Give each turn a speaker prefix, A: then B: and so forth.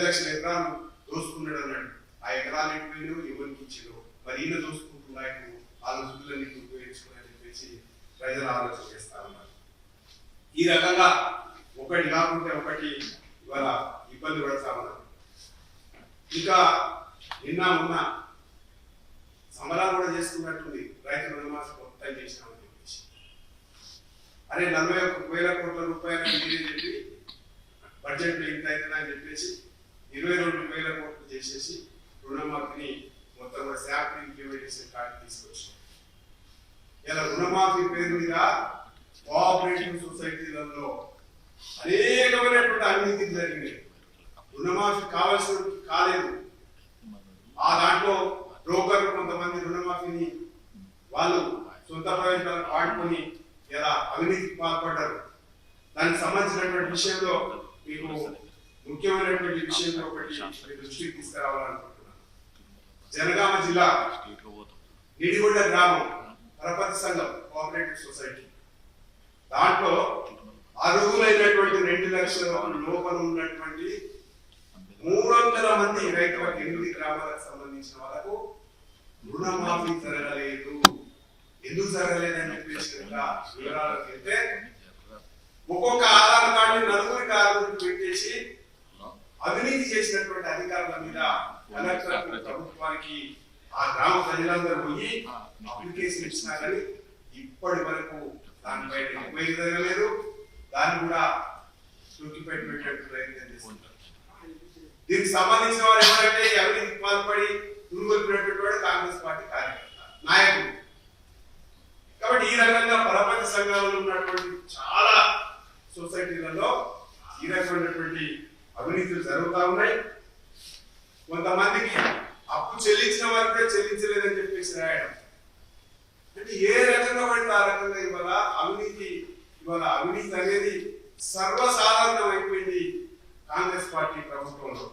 A: లక్షల ఎకరాలు దోసుకున్నాడు అన్నాడు. ఆ ఎకరాలు ఎటుపోయినో ఎవరికి ఇచ్చిందో, మరి ఈయన దోసుకుంటున్నాడు వాళ్ళ నిధులన్నింటినీ ఉపయోగించుకోని చెప్పేసి ప్రజలు ఆలోచన చేస్తా ఉన్నారు. ఈ రకంగా ఒకటి కాకుంటే ఒకటి ఇవాళ ఇబ్బంది పడతా ఉన్నారు. ఇంకా నిన్న మొన్న సమరాలు కూడా చేసుకున్నట్టుంది. రైతు రుణమాఫీ మొత్తం చేసినామని చెప్పేసి, అరే 41,000 కోట్ల రూపాయలు చెప్పి బడ్జెట్ లో ఇంత అవుతుందని చెప్పేసి 22,000 కోట్లు చేసేసి రుణమాఫీని మొత్తం కూడా శాంపుల్ ఇంప్లిమెంటేషన్ కార్డు తీసుకొచ్చాం. ఇలా రుణమాఫీ పేరు మీద కోఆపరేటివ్ సొసైటీలలో అనేకమైనటువంటి అవినీతి జరిగినాయి. రుణమాఫీ కావాల్సిన కాలేదు. ఆ దాంట్లో బ్రోకర్లు కొంతమంది రుణమాఫీని వాళ్ళు సొంత ప్రయోజనాలకు వాడుకొని ఇలా అవినీతికి పాల్పడ్డారు. దానికి సంబంధించినటువంటి విషయంలో మీకు ముఖ్యమైనటువంటి విషయంలో ఒకటి దృష్టికి తీసుకురావాలనుకుంటున్నాను. జనగామ జిల్లా నిడిగొండ గ్రామం పరపతి సంఘం కోఆపరేటివ్ సొసైటీ, దాంట్లో అర్హులైనటువంటి 2 లక్షల లోపల ఉన్నటువంటి 300 మంది రైతులకు 8 గ్రామాలకు సంబంధించిన వాళ్ళకు రుణమాఫీ జరగలేదు. ఎందుకు జరగలేదని చెప్పేసి వివరాలకు వెళ్తే, ఒక్కొక్క ఆధార్ కార్డు 4 పెట్టేసి అవినీతి చేసినటువంటి అధికారుల మీద కలెక్టర్ ప్రభుత్వానికి ఆ గ్రామ ప్రజలందరూ పోయి అప్లికేషన్ ఇచ్చినా కానీ ఇప్పటి వరకు దానిపై ఎంక్వైరీ జరగలేదు. దాన్ని కూడా తొక్కిపెట్టేటట్టు ప్రయత్నం చేస్తున్నారు. దీనికి సంబంధించిన వారు ఎవరంటే అవినీతికి పాల్పడి దుర్గొల్పినటువంటి వాడు కాంగ్రెస్ పార్టీ కార్యకర్త నాయకుడు. కాబట్టి ఈ రకంగా పరపతి సంఘాలలో ఉన్నటువంటి చాలా సొసైటీలలో ఈ రకమైనటువంటి అవినీతులు జరుగుతూ ఉన్నాయి. కొంతమందికి అప్పు చెల్లించిన వారికే చెల్లించలేదని చెప్పేసి రాయడం, అంటే ఏ రకంగా పడితే ఆ రకంగా ఇవాళ అవినీతి అనేది సర్వసాధారణం అయిపోయింది కాంగ్రెస్ పార్టీ ప్రభుత్వంలో.